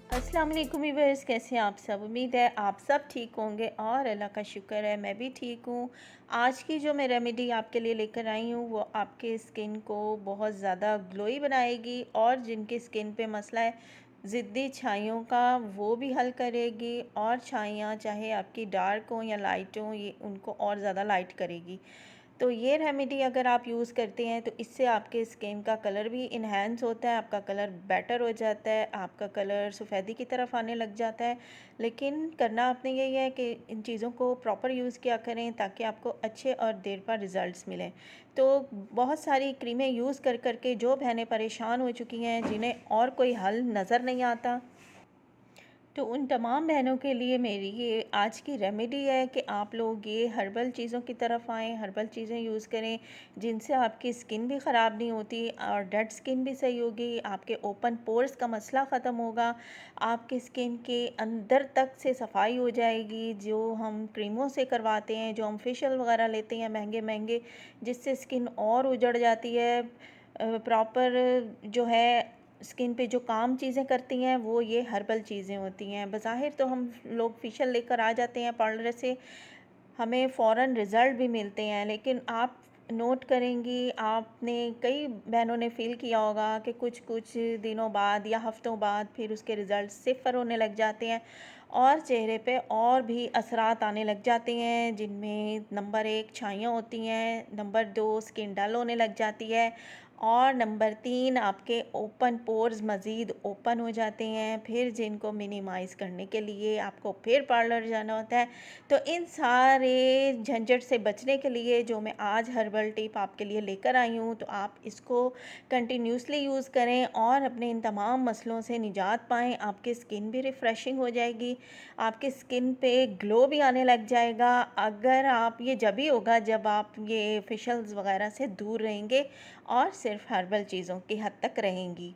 अस्सलाम वालेकुम व्यूअर्स, कैसे हैं आप सब। उम्मीद है आप सब ठीक होंगे और अल्लाह का शुक्र है मैं भी ठीक हूँ। आज की जो मैं रेमेडी आपके लिए लेकर आई हूँ वो आपके स्किन को बहुत ज़्यादा ग्लोई बनाएगी और जिनके स्किन पे मसला है ज़िद्दी छाइयों का वो भी हल करेगी, और छाइयाँ चाहे आपकी डार्क हों या लाइट हों ये उनको और ज़्यादा लाइट करेगी। तो ये रेमेडी अगर आप यूज़ करते हैं तो इससे आपके स्किन का कलर भी इन्हेंस होता है, आपका कलर बेटर हो जाता है, आपका कलर सफ़ेदी की तरफ आने लग जाता है। लेकिन करना आपने यही है कि इन चीज़ों को प्रॉपर यूज़ किया करें ताकि आपको अच्छे और देर पर रिज़ल्ट्स मिलें। तो बहुत सारी क्रीमें यूज़ कर कर के जो बहनें परेशान हो चुकी हैं, जिन्हें और कोई हल नज़र नहीं आता, तो उन तमाम बहनों के लिए मेरी ये आज की रेमेडी है कि आप लोग ये हर्बल चीज़ों की तरफ आएँ, हर्बल चीज़ें यूज़ करें जिनसे आपकी स्किन भी ख़राब नहीं होती और डेड स्किन भी सही होगी, आपके ओपन पोर्स का मसला ख़त्म होगा, आपके स्किन के अंदर तक से सफाई हो जाएगी। जो हम क्रीमों से करवाते हैं, जो हम फेशियल वगैरह लेते हैं महंगे महंगे, जिससे स्किन और उजड़ जाती है, प्रॉपर जो है स्किन पे जो काम चीज़ें करती हैं वो ये हर्बल चीज़ें होती हैं। बज़ाहिर तो हम लोग फेशियल लेकर आ जाते हैं पार्लर से, हमें फ़ौरन रिज़ल्ट भी मिलते हैं, लेकिन आप नोट करेंगी, आपने कई बहनों ने फ़ील किया होगा कि कुछ कुछ दिनों बाद या हफ़्तों बाद फिर उसके रिज़ल्ट सिफ़र होने लग जाते हैं और चेहरे पे और भी असरात आने लग जाते हैं, जिनमें नंबर 1 छाइयाँ होती हैं, नंबर 2 स्किन डल होने लग जाती है और नंबर 3 आपके ओपन पोर्स मज़ीद ओपन हो जाते हैं। फिर जिनको मिनिमाइज़ करने के लिए आपको फिर पार्लर जाना होता है। तो इन सारे झंझट से बचने के लिए जो मैं आज हर्बल टिप आपके लिए लेकर आई हूँ, तो आप इसको कंटिन्यूसली यूज़ करें और अपने इन तमाम मसलों से निजात पाएँ। आपकी स्किन भी रिफ़्रेशिंग हो जाएगी, आपकी स्किन पे ग्लो भी आने लग जाएगा। अगर आप ये जब ही होगा जब आप ये फेशियल्स वगैरह से दूर रहेंगे और सिर्फ हर्बल चीज़ों की हद तक रहेंगी।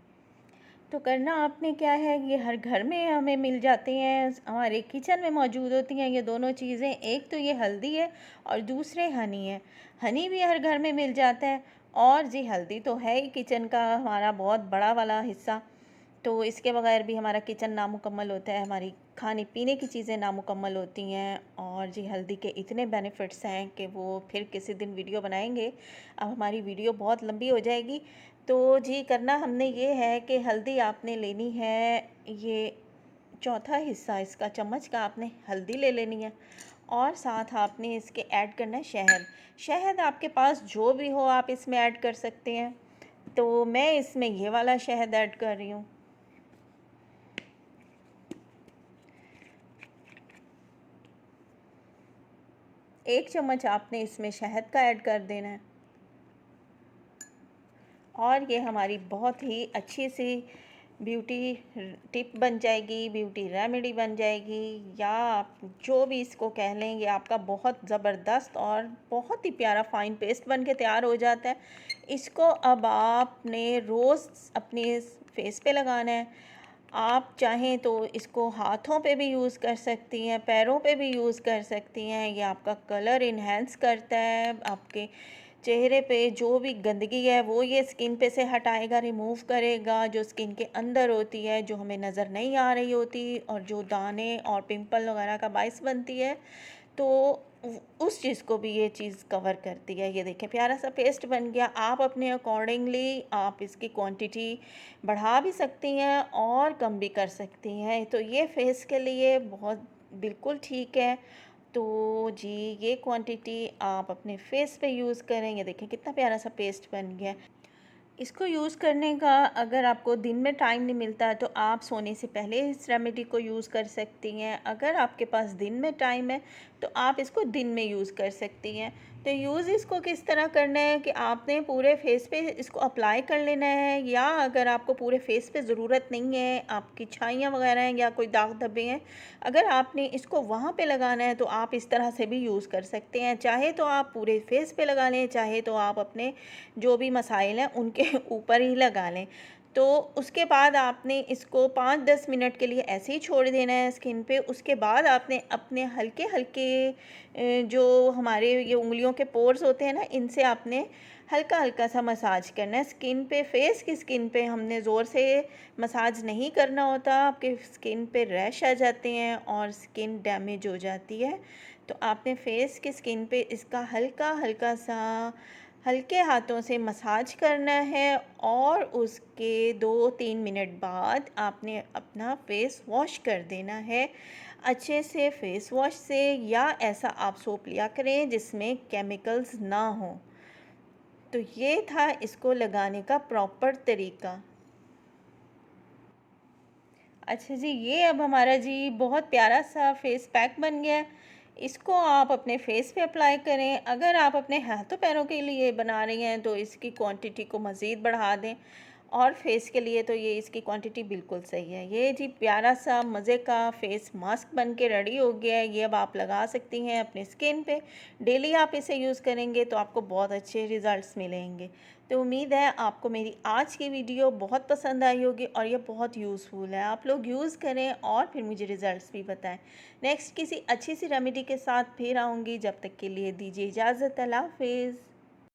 तो करना आपने क्या है, ये हर घर में हमें मिल जाते हैं, हमारे किचन में मौजूद होती हैं ये दोनों चीज़ें। एक तो ये हल्दी है और दूसरे हनी है। हनी भी हर घर में मिल जाता है और जी हल्दी तो है ही किचन का हमारा बहुत बड़ा वाला हिस्सा। तो इसके बगैर भी हमारा किचन नामुकम्मल होता है, हमारी खाने पीने की चीज़ें नामुकम्मल होती हैं। और जी हल्दी के इतने बेनिफिट्स हैं कि वो फिर किसी दिन वीडियो बनाएंगे, अब हमारी वीडियो बहुत लंबी हो जाएगी। तो जी करना हमने ये है कि हल्दी आपने लेनी है, ये चौथा हिस्सा इसका चम्मच का आपने हल्दी ले लेनी है और साथ आपने इसके ऐड करना है शहद। शहद आपके पास जो भी हो आप इसमें ऐड कर सकते हैं, तो मैं इसमें ये वाला शहद ऐड कर रही हूँ। 1 चम्मच आपने इसमें शहद का ऐड कर देना है और ये हमारी बहुत ही अच्छी सी ब्यूटी टिप बन जाएगी, ब्यूटी रेमेडी बन जाएगी, या आप जो भी इसको कह लें, ये आपका बहुत ज़बरदस्त और बहुत ही प्यारा फ़ाइन पेस्ट बन के तैयार हो जाता है। इसको अब आपने रोज़ अपने फेस पे लगाना है। आप चाहें तो इसको हाथों पे भी यूज़ कर सकती हैं, पैरों पे भी यूज़ कर सकती हैं। ये आपका कलर इन्हेंस करता है, आपके चेहरे पे जो भी गंदगी है वो ये स्किन पे से हटाएगा, रिमूव करेगा, जो स्किन के अंदर होती है, जो हमें नज़र नहीं आ रही होती और जो दाने और पिंपल वगैरह का बायस बनती है, तो उस चीज़ को भी ये चीज़ कवर करती है। ये देखें प्यारा सा पेस्ट बन गया। आप अपने अकॉर्डिंगली आप इसकी क्वांटिटी बढ़ा भी सकती हैं और कम भी कर सकती हैं। तो ये फेस के लिए बहुत बिल्कुल ठीक है। तो जी ये क्वांटिटी आप अपने फेस पे यूज़ करें। ये देखें कितना प्यारा सा पेस्ट बन गया। इसको यूज़ करने का अगर आपको दिन में टाइम नहीं मिलता है तो आप सोने से पहले इस रेमेडी को यूज़ कर सकती हैं। अगर आपके पास दिन में टाइम है तो आप इसको दिन में यूज़ कर सकती हैं। तो यूज़ इसको किस तरह करना है कि आपने पूरे फेस पे इसको अप्लाई कर लेना है, या अगर आपको पूरे फेस पे ज़रूरत नहीं है, आपकी छाइयाँ वगैरह हैं या कोई दाग धब्बे हैं, अगर आपने इसको वहाँ पे लगाना है तो आप इस तरह से भी यूज़ कर सकते हैं। चाहे तो आप पूरे फेस पे लगा लें, चाहे तो आप अपने जो भी मसाइल हैं उनके ऊपर ही लगा लें। तो उसके बाद आपने इसको 5-10 मिनट के लिए ऐसे ही छोड़ देना है स्किन पे। उसके बाद आपने अपने हल्के-हल्के जो हमारे ये उँगलियों के पोर्स होते हैं ना, इनसे आपने हल्का-हल्का सा मसाज करना है स्किन पे। फेस की स्किन पे हमने ज़ोर से मसाज नहीं करना होता, आपके स्किन पे रैश आ जाते हैं और स्किन डैमेज हो जाती है। तो आपने फेस की स्किन पे इसका हल्का-हल्का सा हल्के हाथों से मसाज करना है और उसके 2-3 मिनट बाद आपने अपना फेस वॉश कर देना है अच्छे से फेस वॉश से, या ऐसा आप सोप लिया करें जिसमें केमिकल्स ना हो। तो ये था इसको लगाने का प्रॉपर तरीका। अच्छा जी, ये अब हमारा जी बहुत प्यारा सा फेस पैक बन गया है। इसको आप अपने फेस पे अप्लाई करें। अगर आप अपने हाथों पैरों के लिए बना रही हैं तो इसकी क्वांटिटी को मज़ीद बढ़ा दें, और फेस के लिए तो ये इसकी क्वांटिटी बिल्कुल सही है। ये जी प्यारा सा मज़े का फेस मास्क बन के रेडी हो गया है। ये अब आप लगा सकती हैं अपने स्किन पे। डेली आप इसे यूज़ करेंगे तो आपको बहुत अच्छे रिज़ल्ट्स मिलेंगे। तो उम्मीद है आपको मेरी आज की वीडियो बहुत पसंद आई होगी और ये बहुत यूज़फुल है। आप लोग यूज़ करें और फिर मुझे रिज़ल्ट्स भी बताएं। नेक्स्ट किसी अच्छी सी रेमेडी के साथ फिर आऊँगी। जब तक के लिए दीजिए इजाज़त। अल्लाह हाफ़िज़।